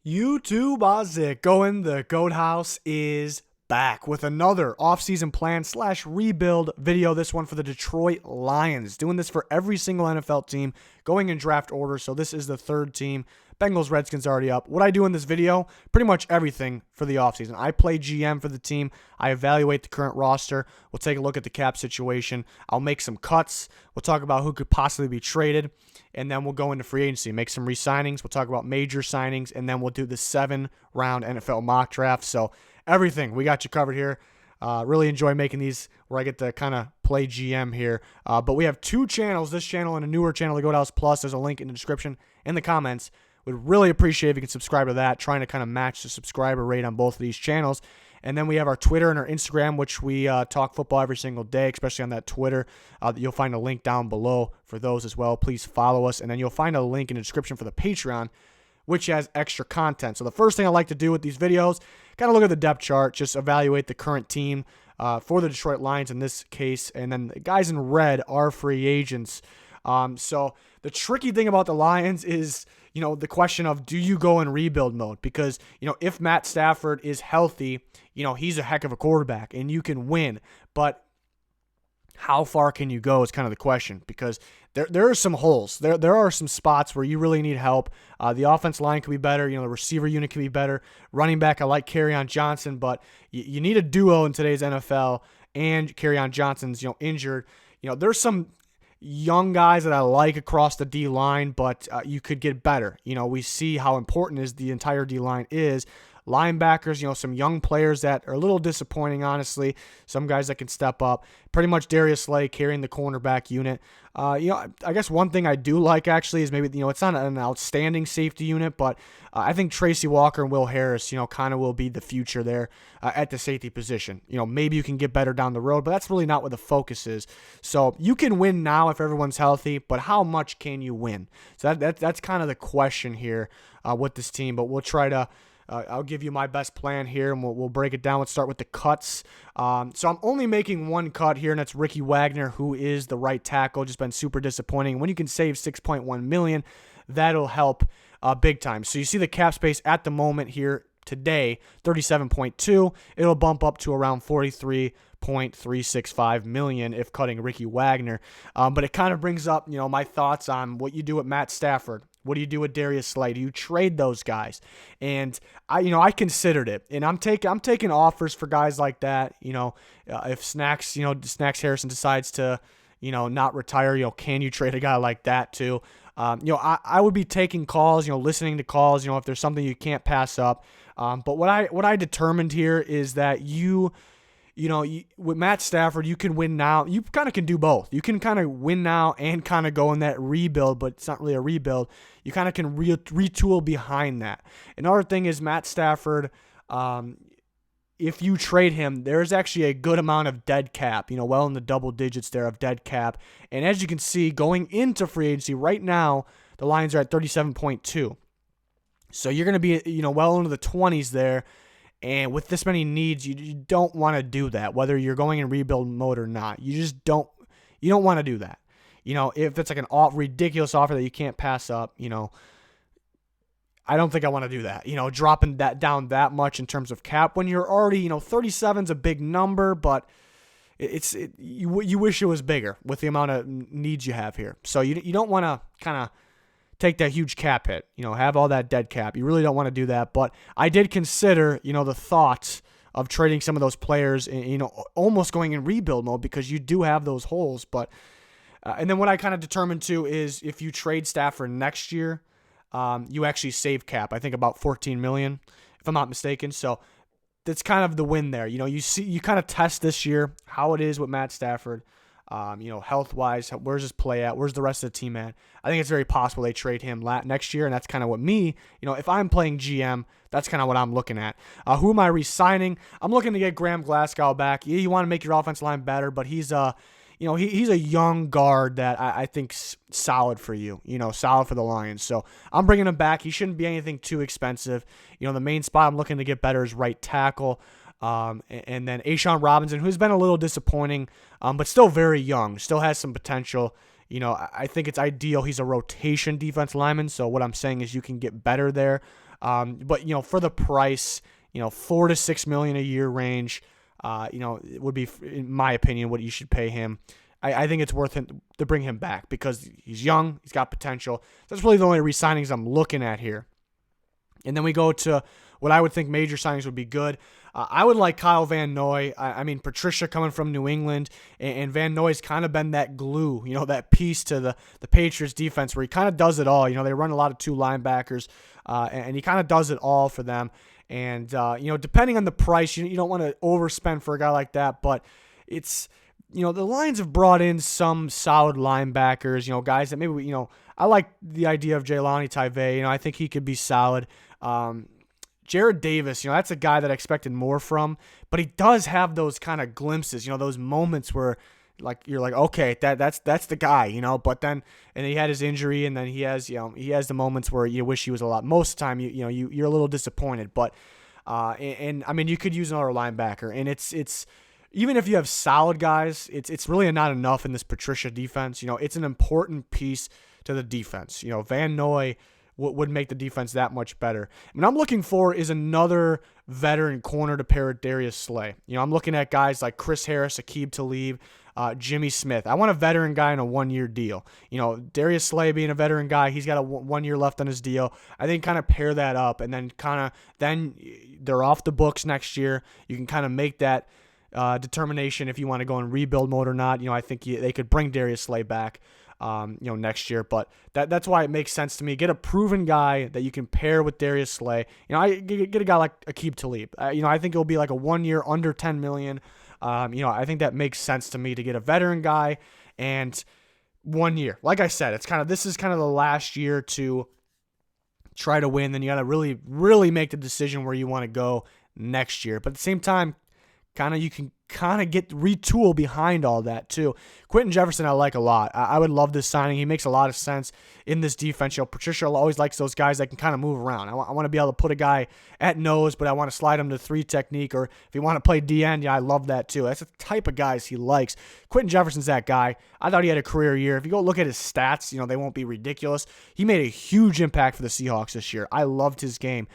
YouTube, how's it going? The Goat House is back with another offseason plan / rebuild video. This one for the Detroit Lions. Doing this for every single NFL team going in draft order. So this is the third team. Bengals, Redskins already up. What I do in this video, pretty much everything for the offseason. I play GM for the team. I evaluate the current roster. We'll take a look at the cap situation. I'll make some cuts. We'll talk about who could possibly be traded. And then we'll go into free agency, make some re-signings. We'll talk about major signings. And then we'll do the 7-round NFL mock draft. So everything, we got you covered here. Really enjoy making these where I get to kind of play GM here. But we have two channels, this channel and a newer channel, the Goat House Plus. There's a link in the description in the comments. Would really appreciate if you can subscribe to that, trying to kind of match the subscriber rate on both of these channels. And then we have our Twitter and our Instagram, which we talk football every single day, especially on that Twitter. You'll find a link down below for those as well. Please follow us. And then you'll find a link in the description for the Patreon, which has extra content. So the first thing I like to do with these videos, kind of look at the depth chart, just evaluate the current team for the Detroit Lions in this case. And then the guys in red are free agents. So the tricky thing about the Lions is, the question of, do you go in rebuild mode? Because, if Matt Stafford is healthy, he's a heck of a quarterback and you can win. But how far can you go is kind of the question, because there are some holes. There are some spots where you really need help. The offense line could be better. The receiver unit can be better. Running back, I like Kerryon Johnson, but you need a duo in today's NFL, and Kerryon Johnson's, injured. There's some young guys that I like across the D-line, but you could get better. We see how important is the entire D-line is. Linebackers, some young players that are a little disappointing, honestly. Some guys that can step up. Pretty much Darius Slay carrying the cornerback unit. I guess one thing I do like, actually, is maybe, it's not an outstanding safety unit, but I think Tracy Walker and Will Harris, kind of will be the future there at the safety position. Maybe you can get better down the road, but that's really not what the focus is. So you can win now if everyone's healthy, but how much can you win? So that's kind of the question here with this team, but we'll try to I'll give you my best plan here, and we'll break it down. Let's start with the cuts. So I'm only making one cut here, and that's Ricky Wagner, who is the right tackle. Just been super disappointing. When you can save $6.1 million, that'll help big time. So you see the cap space at the moment here today, 37.2. It'll bump up to around 43.365 million if cutting Ricky Wagner. But it kind of brings up, my thoughts on what you do with Matt Stafford. What do you do with Darius Slay? Do you trade those guys? And I considered it, and I'm taking offers for guys like that. If Snacks Harrison decides to, not retire, can you trade a guy like that too? I would be taking calls, listening to calls, if there's something you can't pass up. But what I determined here is that with Matt Stafford, you can win now. You kind of can do both. You can kind of win now and kind of go in that rebuild, but it's not really a rebuild. You kind of can retool behind that. Another thing is Matt Stafford, if you trade him, there's actually a good amount of dead cap, well in the double digits there of dead cap. And as you can see, going into free agency right now, the Lions are at 37.2. So you're going to be, well into the 20s there. And with this many needs, you don't want to do that, whether you're going in rebuild mode or not. You don't want to do that. If it's like an ridiculous offer that you can't pass up, I don't think I want to do that. Dropping that down that much in terms of cap when you're already, 37's a big number, but you wish it was bigger with the amount of needs you have here. So you don't want to kind of take that huge cap hit, have all that dead cap. You really don't want to do that. But I did consider, the thoughts of trading some of those players, and, almost going in rebuild mode, because you do have those holes. But and then what I kind of determined too is if you trade Stafford next year, you actually save cap. I think about $14 million, if I'm not mistaken. So that's kind of the win there. You kind of test this year how it is with Matt Stafford. Health-wise, where's his play at? Where's the rest of the team at? I think it's very possible they trade him next year, and that's kind of what if I'm playing GM, that's kind of what I'm looking at. Who am I re-signing? I'm looking to get Graham Glasgow back. Yeah, you want to make your offense line better, but he's he's a young guard that I think's solid for you, solid for the Lions. So I'm bringing him back. He shouldn't be anything too expensive. The main spot I'm looking to get better is right tackle. And then Ashawn Robinson, who's been a little disappointing, but still very young, still has some potential. I think it's ideal. He's a rotation defense lineman, so what I'm saying is you can get better there. But for the price, $4 to $6 million a year range, it would be, in my opinion, what you should pay him. I think it's worth it to bring him back because he's young, he's got potential. That's really the only re-signings I'm looking at here. And then we go to what I would think major signings would be good. I would like Kyle Van Noy. I mean, Patricia coming from New England, and Van Noy's kind of been that glue, that piece to the Patriots defense where he kind of does it all. They run a lot of two linebackers, and he kind of does it all for them. And, depending on the price, you don't want to overspend for a guy like that, but it's, the Lions have brought in some solid linebackers, guys that maybe, I like the idea of Jaylani Tavai. I think he could be solid. Jared Davis, that's a guy that I expected more from, but he does have those kind of glimpses, those moments where you're like, okay, that's the guy, but then, and he had his injury, and then he has the moments where you wish he was a lot. Most of the time, you're a little disappointed, but, and I mean, you could use another linebacker, and it's, even if you have solid guys, it's really not enough in this Patricia defense. It's an important piece to the defense. Van Noy would make the defense that much better. What I'm looking for is another veteran corner to pair with Darius Slay. I'm looking at guys like Chris Harris, Aqib Talib, Jimmy Smith. I want a veteran guy in a one-year deal. Darius Slay being a veteran guy, he's got a 1 year left on his deal. I think kind of pair that up, and then they're off the books next year. You can kind of make that determination if you want to go in rebuild mode or not. I think they could bring Darius Slay back, next year. But that's why it makes sense to me. Get a proven guy that you can pair with Darius Slay. I get a guy like Aqib Talib. I think it'll be like a 1 year under $10 million. I think that makes sense to me to get a veteran guy and 1 year. Like I said, this is kind of the last year to try to win. Then you got to really, really make the decision where you want to go next year. But at the same time, you can get retool behind all that too. Quentin Jefferson I like a lot. I would love this signing. He makes a lot of sense in this defense. Patricia always likes those guys that can kind of move around. I want to be able to put a guy at nose, but I want to slide him to 3 technique, or if you want to play DN, I love that too. That's the type of guys he likes. Quentin Jefferson's that guy. I thought he had a career year. If you go look at his stats, they won't be ridiculous. He made a huge impact for the Seahawks this year. I loved his game.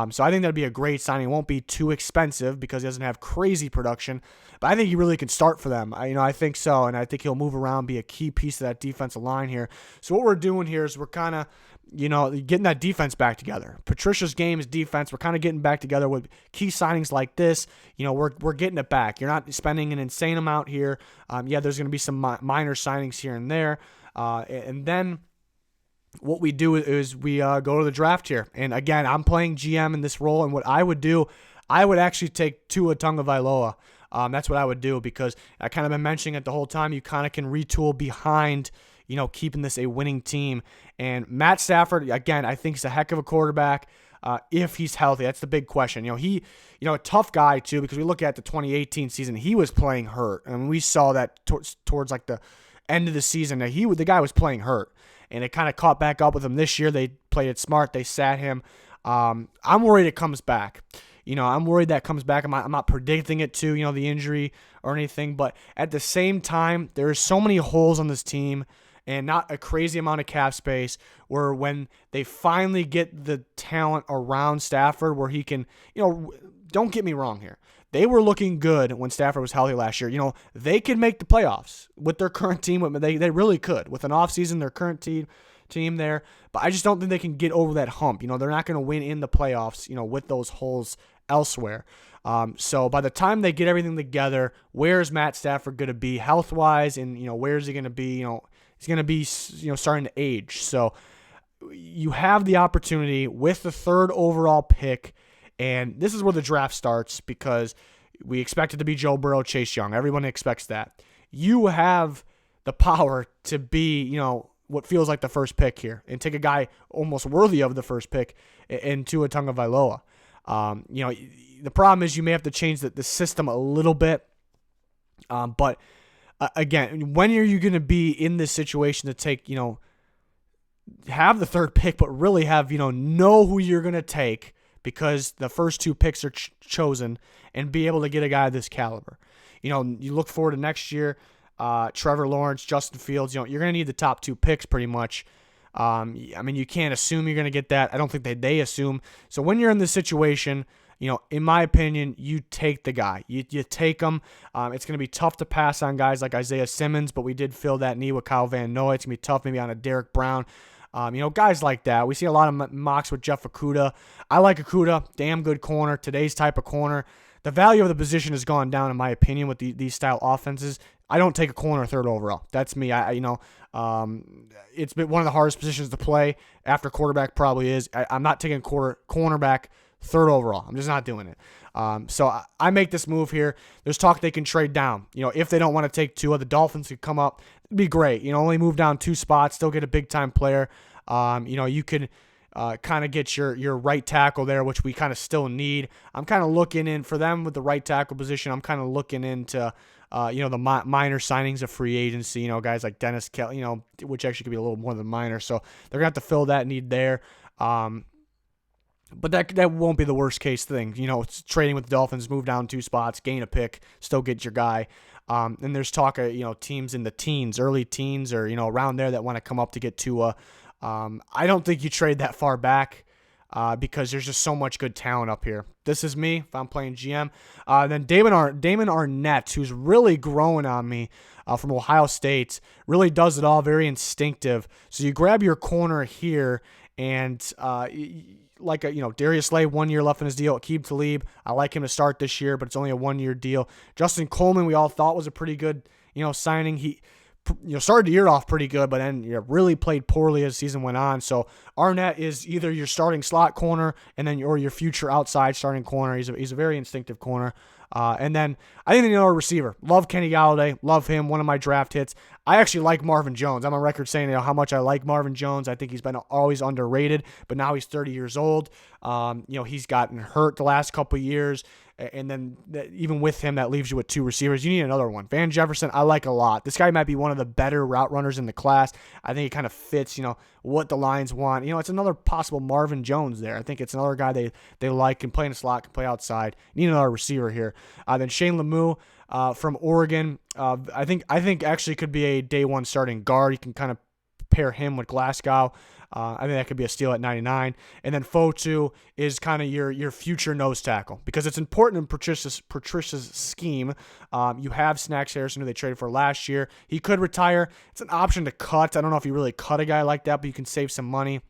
So I think that'd be a great signing. It won't be too expensive because he doesn't have crazy production, but I think he really can start for them. I think so, and I think he'll move around, be a key piece of that defensive line here. So what we're doing here is we're kind of, getting that defense back together. Patricia's game is defense. We're kind of getting back together with key signings like this. We're getting it back. You're not spending an insane amount here. There's going to be some minor signings here and there, and then what we do is we go to the draft here. And again, I'm playing GM in this role, and what I would do, I would actually take Tua Tagovailoa. That's what I would do, because I kind of been mentioning it the whole time. You kind of can retool behind, keeping this a winning team. And Matt Stafford, again, I think he's a heck of a quarterback if he's healthy. That's the big question. He, a tough guy too, because we look at the 2018 season, he was playing hurt. And we saw that towards like the end of the season. Now the guy was playing hurt, and it kind of caught back up with him this year. They played it smart. They sat him. I'm worried it comes back. I'm worried that comes back. I'm not predicting it to, the injury or anything. But at the same time, there's so many holes on this team and not a crazy amount of cap space where when they finally get the talent around Stafford where he can, don't get me wrong here. They were looking good when Stafford was healthy last year. They could make the playoffs with their current team. They really could. With an offseason, their current team there. But I just don't think they can get over that hump. They're not going to win in the playoffs, with those holes elsewhere. So by the time they get everything together, where's Matt Stafford going to be health-wise, and where's he going to be? He's going to be starting to age. So you have the opportunity with the 3rd overall pick, and this is where the draft starts because we expect it to be Joe Burrow, Chase Young. Everyone expects that. You have the power to be what feels like the first pick here and take a guy almost worthy of the first pick in Tua Tagovailoa. The problem is you may have to change the system a little bit. But again, when are you going to be in this situation to take, have the 3rd pick, but really have, know who you're going to take because the first 2 picks are chosen, and be able to get a guy of this caliber? You look forward to next year, Trevor Lawrence, Justin Fields, you're going to need the top 2 picks pretty much. I mean, you can't assume you're going to get that. I don't think they assume. So when you're in this situation, in my opinion, you take the guy. You take him. It's going to be tough to pass on guys like Isaiah Simmons, but we did fill that need with Kyle Van Noy. It's going to be tough maybe on a Derek Brown. Guys like that. We see a lot of mocks with Jeff Okudah. I like Okudah. Damn good corner. Today's type of corner. The value of the position has gone down, in my opinion, with these style offenses. I don't take a corner third overall. That's me. It's been one of the hardest positions to play after quarterback probably is. I'm not taking cornerback third overall. I'm just not doing it. So I make this move here. There's talk they can trade down. If they don't want to take Tua, the Dolphins could come up. It'd be great. Only move down 2 spots, still get a big-time player. You could kind of get your right tackle there, which we kind of still need. I'm kind of looking in for them with the right tackle position. I'm kind of looking into the minor signings of free agency, guys like Dennis Kelly, which actually could be a little more than minor. So they're going to have to fill that need there. But that won't be the worst case thing. It's trading with the Dolphins, move down 2 spots, gain a pick, still get your guy. And there's talk of, teams in the teens, early teens or, around there that want to come up to get Tua. I don't think you trade that far back because there's just so much good talent up here. This is me if I'm playing GM. Then Damon Arnett, who's really growing on me from Ohio State, really does it all, very instinctive. So you grab your corner here and Darius Slay, 1 year left in his deal. Aqib Talib, I like him to start this year, but it's only a 1-year deal. Justin Coleman, we all thought was a pretty good, signing. He, started the year off pretty good, but then really played poorly as the season went on. So Arnett is either your starting slot corner and then or your future outside starting corner. He's a very instinctive corner. And then I think another receiver. Love Kenny Golladay. Love him. One of my draft hits. I actually like Marvin Jones. I'm on record saying how much I like Marvin Jones. I think he's been always underrated, but now he's 30 years old. He's gotten hurt the last couple of years. And then even with him, that leaves you with 2 receivers. You need another one. Van Jefferson, I like a lot. This guy might be one of the better route runners in the class. I think he kind of fits, what the Lions want. It's another possible Marvin Jones there. I think it's another guy they like, can play in the slot, can play outside. You need another receiver here. Then Shane Lemieux from Oregon, I think actually could be a day 1 starting guard. You can kind of pair him with Glasgow. I think that could be a steal at 99. And then Fotu is kind of your future nose tackle because it's important in Patricia's scheme. You have Snacks Harrison, who they traded for last year. He could retire. It's an option to cut. I don't know if you really cut a guy like that, but you can save some money.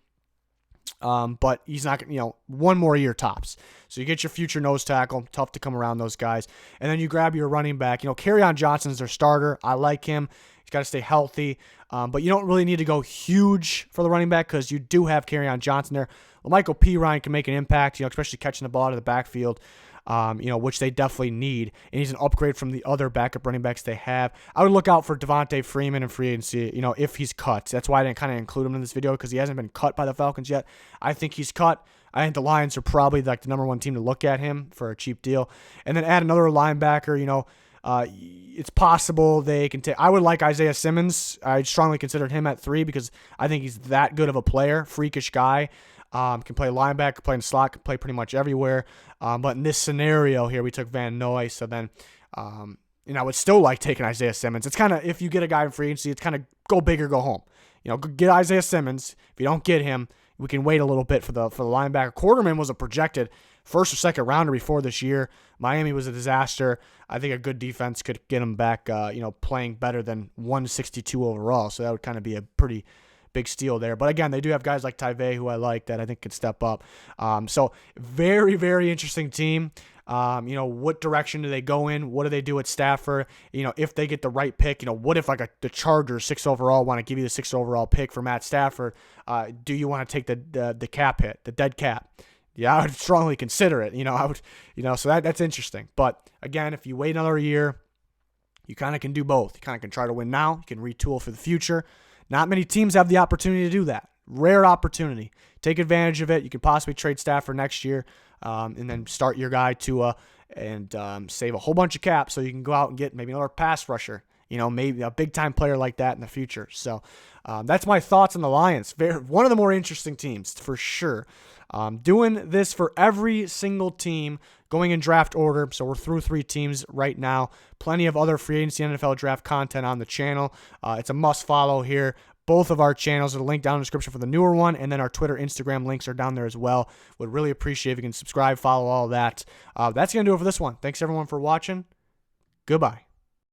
But he's not, 1 more year tops. So you get your future nose tackle. Tough to come around those guys. And then you grab your running back. Kerryon Johnson's their starter. I like him. He's got to stay healthy. But you don't really need to go huge for the running back because you do have Kerryon Johnson there. Michael P. Ryan can make an impact, especially catching the ball out of the backfield, which they definitely need. And he's an upgrade from the other backup running backs they have. I would look out for Devontae Freeman in free agency, if he's cut. That's why I didn't kind of include him in this video because he hasn't been cut by the Falcons yet. I think he's cut. I think the Lions are probably like the number 1 team to look at him for a cheap deal. And then add another linebacker, it's possible they can take. I would like Isaiah Simmons. I strongly considered him at 3 because I think he's that good of a player, freakish guy. Can play linebacker, play in the slot, can play pretty much everywhere. But in this scenario here, we took Van Noy. So then, I would still like taking Isaiah Simmons. It's kind of, if you get a guy in free agency, it's kind of go big or go home. Get Isaiah Simmons. If you don't get him, we can wait a little bit for the linebacker. Quarterman was a projected 1st or 2nd rounder before this year. Miami was a disaster. I think a good defense could get him back, playing better than 162 overall. So that would kind of be a pretty big steal there. But again, they do have guys like Tyve, who I like, that I think could step up. So very, very interesting team. What direction do they go in? What do they do at Stafford? If they get the right pick, what if the Chargers 6 overall want to give you the 6 overall pick for Matt Stafford? Do you want to take the cap hit, the dead cap? Yeah, I would strongly consider it. So that's interesting. But again, if you wait another year, you kind of can do both. You kind of can try to win now. You can retool for the future. Not many teams have the opportunity to do that. Rare opportunity. Take advantage of it. You could possibly trade Stafford next year, and then start your guy Tua and save a whole bunch of cap so you can go out and get maybe another pass rusher. Maybe a big-time player like that in the future. So that's my thoughts on the Lions. One of the more interesting teams, for sure. Doing this for every single team going in draft order. So we're through 3 teams right now. Plenty of other free agency NFL draft content on the channel. It's a must follow here. both of our channels. There's a link down in the description for the newer one, and then our Twitter, Instagram links are down there as well. Would really appreciate if you can subscribe, follow all that. That's going to do it for this one. Thanks, everyone, for watching. Goodbye.